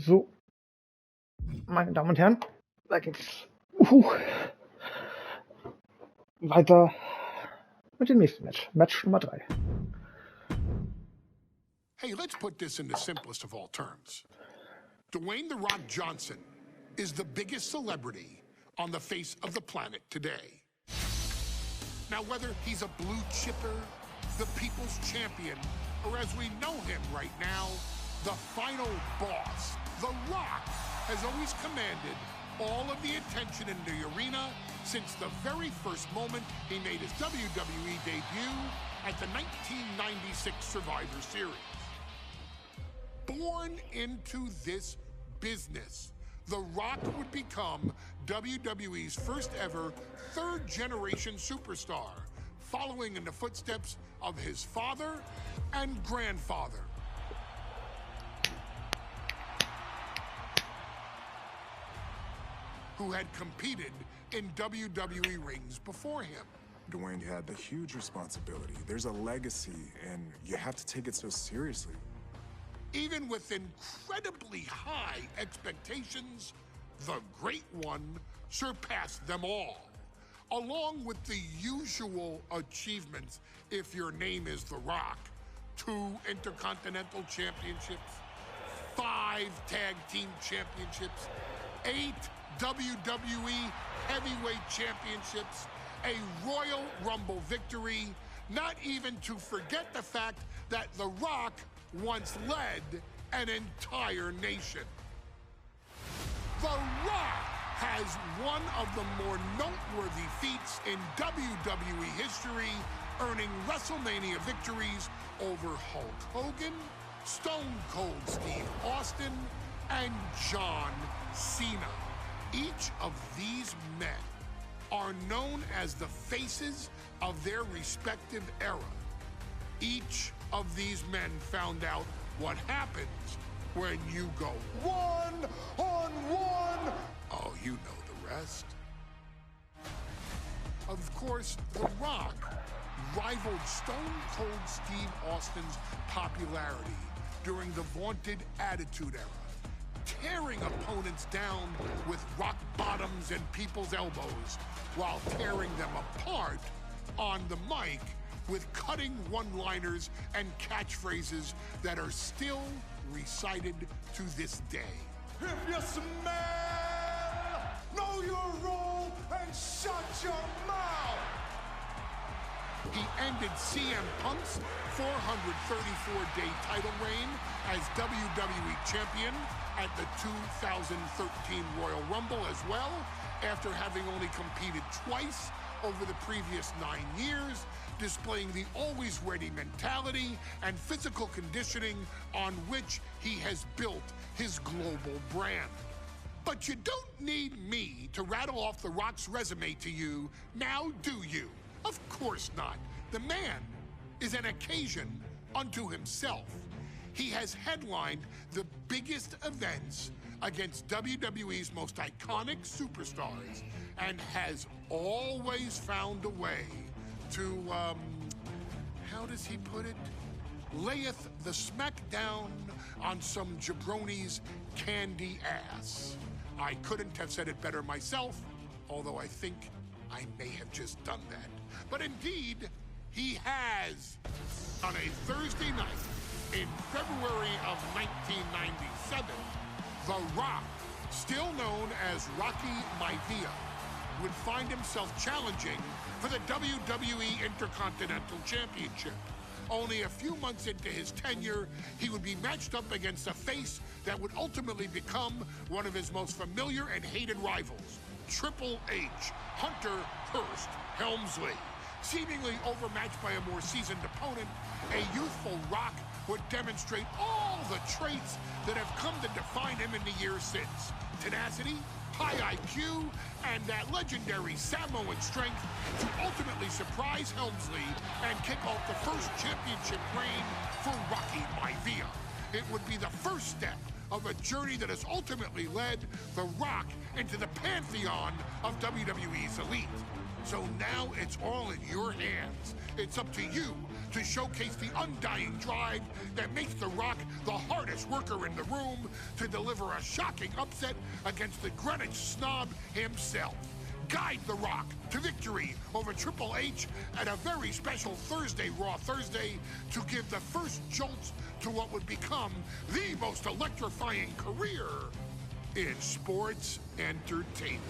So, meine Damen und Herren, da geht's weiter mit dem nächsten Match. Match Nummer 3. Hey, let's put this in the simplest of all terms. Dwayne "The Rock" Johnson is the biggest celebrity on the face of the planet today. Now, whether he's a blue chipper, the people's champion, or as we know him right now, the final boss, The Rock has always commanded all of the attention in the arena since the very first moment he made his WWE debut at the 1996 Survivor Series. Born into this business, The Rock would become WWE's first ever third-generation superstar, following in the footsteps of his father and grandfather. Who had competed in WWE rings before him. Dwayne had a huge responsibility. There's a legacy, and you have to take it so seriously. Even with incredibly high expectations, the Great One surpassed them all. Along with the usual achievements, if your name is The Rock: 2 Intercontinental Championships, 5 Tag Team Championships, 8 WWE Heavyweight Championships, a Royal Rumble victory, not even to forget the fact that The Rock once led an entire nation. The Rock has one of the more noteworthy feats in WWE history, earning WrestleMania victories over Hulk Hogan, Stone Cold Steve Austin, and John Cena. Each of these men are known as the faces of their respective era. Each of these men found out what happens when you go one-on-one. Oh, you know the rest. Of course, The Rock rivaled Stone Cold Steve Austin's popularity during the vaunted Attitude Era, tearing opponents down with rock bottoms and people's elbows while tearing them apart on the mic with cutting one-liners and catchphrases that are still recited to this day. If you smell, know your role and shut your mouth. He ended CM Punk's 434-day title reign as WWE Champion at the 2013 Royal Rumble as well, after having only competed twice over the previous 9 years, displaying the always ready mentality and physical conditioning on which he has built his global brand. But you don't need me to rattle off The Rock's resume to you, now do you? Of course not. The man is an occasion unto himself. He has headlined the biggest events against WWE's most iconic superstars and has always found a way to, how does he put it? Layeth the smackdown on some jabroni's candy ass. I couldn't have said it better myself, although I think I may have just done that. But indeed, he has. On a Thursday night in February of 1997, The Rock, still known as Rocky Maivia, would find himself challenging for the WWE Intercontinental Championship. Only a few months into his tenure, he would be matched up against a face that would ultimately become one of his most familiar and hated rivals, Triple H, Hunter Hearst Helmsley. Seemingly overmatched by a more seasoned opponent, a youthful Rock would demonstrate all the traits that have come to define him in the years since: tenacity, high IQ, and that legendary Samoan strength to ultimately surprise Helmsley and kick off the first championship reign for Rocky Maivia. It would be the first step of a journey that has ultimately led The Rock into the pantheon of WWE's elite. So now it's all in your hands. It's up to you to showcase the undying drive that makes The Rock the hardest worker in the room to deliver a shocking upset against the Greenwich snob himself. Guide The Rock to victory over Triple H at a very special Thursday Raw Thursday to give the first jolts to what would become the most electrifying career in sports entertainment.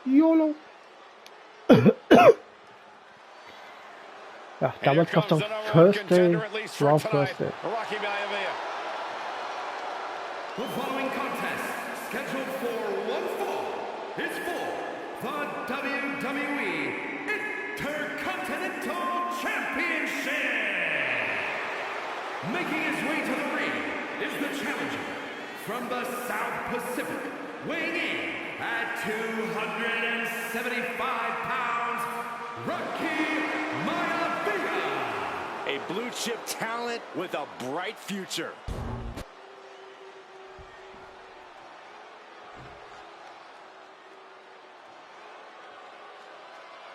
YOLO. Ja, damals noch am Thursday, Raw Thursday. The following contest, scheduled for one fall, is for the WWE Intercontinental Championship. Making his way to the ring is the challenger from the South Pacific, weighing in at 275 pounds, Rocky Maivia. A blue chip talent with a bright future.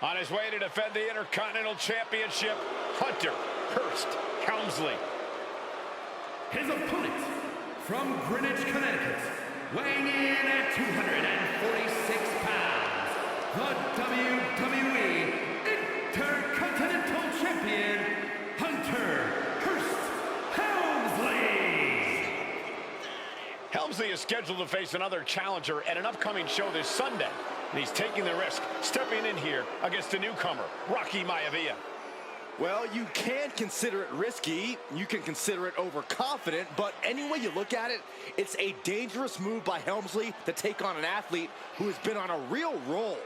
On his way to defend the Intercontinental Championship, Hunter Hearst Helmsley. His opponent from Greenwich, Connecticut, weighing in at 246 pounds, the WWE Intercontinental Champion, Hunter Hearst Helmsley. Helmsley is scheduled to face another challenger at an upcoming show this Sunday. And he's taking the risk, stepping in here against a newcomer, Rocky Maivia. Well, you can consider it risky, you can consider it overconfident, but any way you look at it, it's a dangerous move by Helmsley to take on an athlete who has been on a real roll.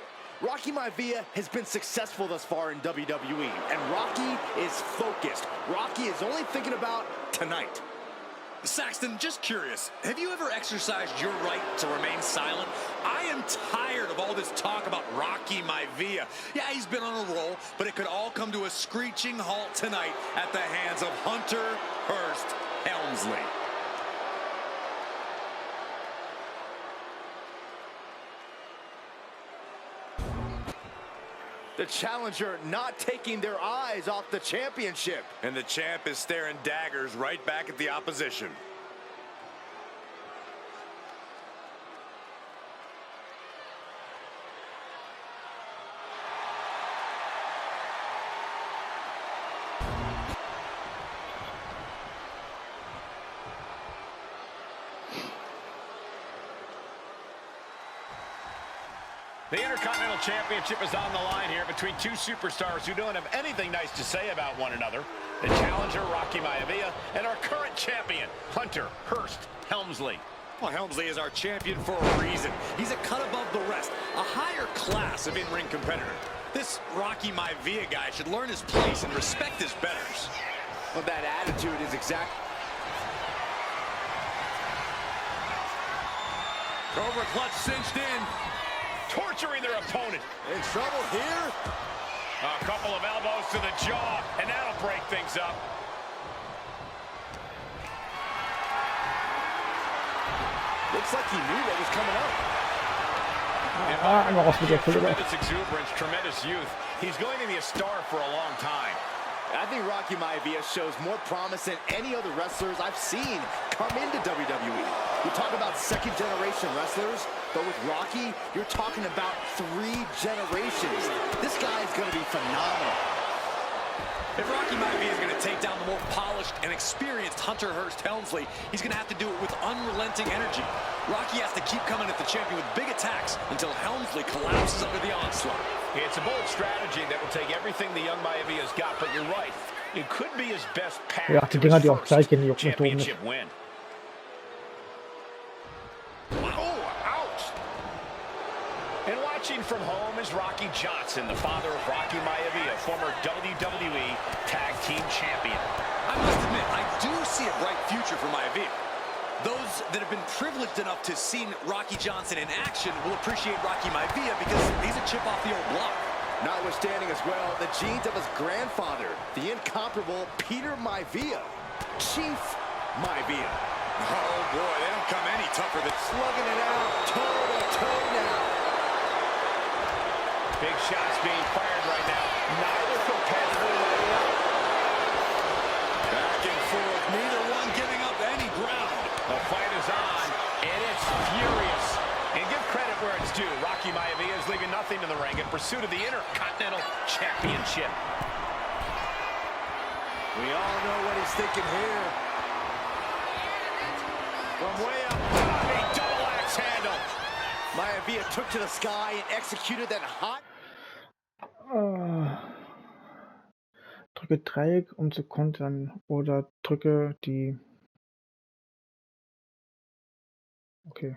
Rocky Maivia has been successful thus far in WWE, and Rocky is focused. Rocky is only thinking about tonight. Saxton, just curious, have you ever exercised your right to remain silent? I am tired of all this talk about Rocky Maivia. Yeah, he's been on a roll, but it could all come to a screeching halt tonight at the hands of Hunter Hearst Helmsley. The challenger not taking their eyes off the championship. And the champ is staring daggers right back at the opposition. The Intercontinental Championship is on the line here between two superstars who don't have anything nice to say about one another. The challenger, Rocky Maivia, and our current champion, Hunter Hearst Helmsley. Well, Helmsley is our champion for a reason. He's a cut above the rest, a higher class of in-ring competitor. This Rocky Maivia guy should learn his place and respect his betters. Well, that attitude is exact. Cobra clutch cinched in. Torturing their opponent. In trouble here. A couple of elbows to the jaw, and that'll break things up. Looks like he knew what was coming up. Tremendous exuberance, tremendous youth. He's going to be a star for a long time. I think Rocky Maivia shows more promise than any other wrestlers I've seen come into WWE. You talk about second-generation wrestlers, but with Rocky, you're talking about 3 generations. This guy is going to be phenomenal. If Rocky Maivia is going to take down the more polished and experienced Hunter Hearst Helmsley, he's going to have to do it with unrelenting energy. Rocky has to keep coming at the champion with big attacks until Helmsley collapses under the onslaught. It's a bold strategy that will take everything the young Maivia's got, but you're right. It could be his best path to his first championship win. Oh, ouch! And watching from home is Rocky Johnson, the father of Rocky Maivia, former WWE Tag Team Champion. I must admit, I do see a bright future for Maivia. Those that have been privileged enough to see Rocky Johnson in action will appreciate Rocky Maivia because he's a chip off the old block. Notwithstanding as well, the genes of his grandfather, the incomparable Peter Maivia, Chief Maivia. Oh boy, they don't come any tougher than Slugging it out, toe to toe now. Big shots being fired right now. Neither competitor letting up. back and forth. Neither one giving up any ground. The fight is on, and it's furious. And give credit where it's due. Rocky Maivia is leaving nothing in the ring in pursuit of the Intercontinental Championship. We all know what he's thinking here. From way up top, a double axe handle. Maivia took to the sky and executed that hot... Drücke Dreieck, um zu kontern, oder drücke die... Okay.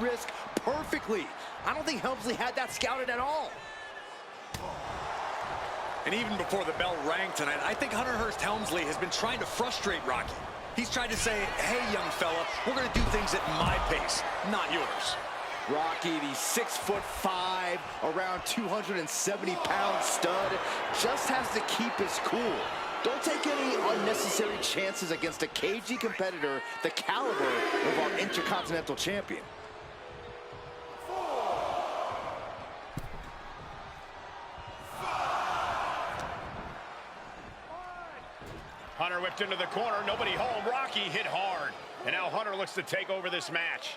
risk perfectly. I don't think Helmsley had that scouted at all. And even before the bell rang tonight, I think Hunter Hearst Helmsley has been trying to frustrate Rocky. He's tried to say, hey, young fella, we're going to do things at my pace, not yours. Rocky, the 6'5", around 270-pound stud, just has to keep his cool. Don't take any unnecessary chances against a cagey competitor the caliber of our Intercontinental Champion. Hunter whipped into the corner, nobody home. Rocky hit hard. And now Hunter looks to take over this match.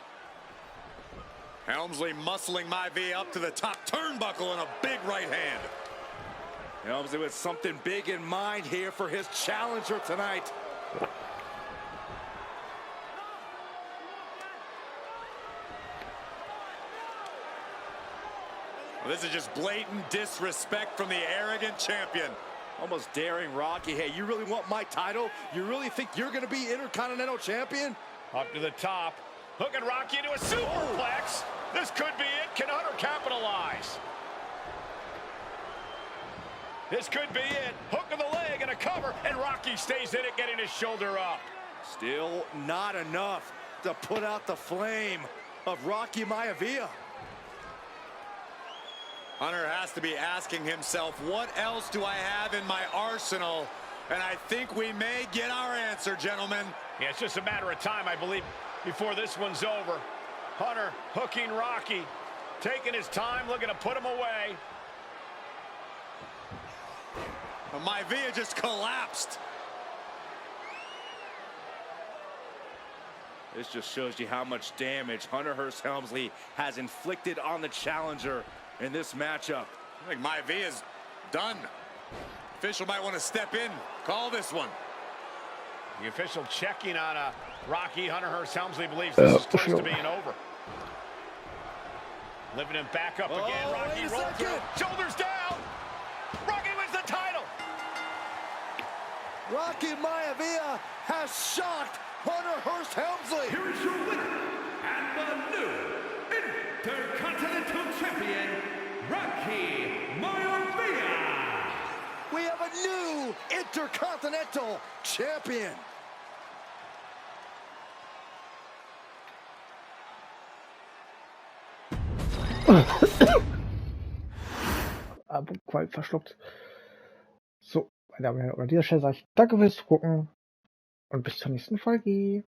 Helmsley muscling Maivia up to the top turnbuckle and a big right hand. Helmsley with something big in mind here for his challenger tonight. Well, this is just blatant disrespect from the arrogant champion. Almost daring Rocky. Hey, you really want my title? You really think you're going to be Intercontinental Champion? Up to the top. Hooking Rocky into a superplex. This could be it. Can Hunter capitalize? This could be it. Hook of the leg and a cover. And Rocky stays in it, getting his shoulder up. Still not enough to put out the flame of Rocky Maivia. Hunter has to be asking himself, what else do I have in my arsenal? And I think we may get our answer, gentlemen. Yeah, it's just a matter of time, I believe, before this one's over. Hunter hooking Rocky, taking his time, looking to put him away. Maivia just collapsed. This just shows you how much damage Hunter Hearst Helmsley has inflicted on the challenger in this matchup. I think Maivia's done. Official might want to step in, call this one. The official checking on Rocky. Hunter Hearst Helmsley believes this is close to being over. Lifting him back up again. Rocky rolls through. Shoulders down. Rocky wins the title. Rocky Maivia has shocked Hunter Hearst Helmsley. Here is your winner and the new Intercontinental Champion, Rocky Maivia. We have a new Intercontinental Champion. Qual verschluckt. So, meine Damen und Herren, an dieser Stelle sage ich danke fürs Gucken und bis zur nächsten Folge.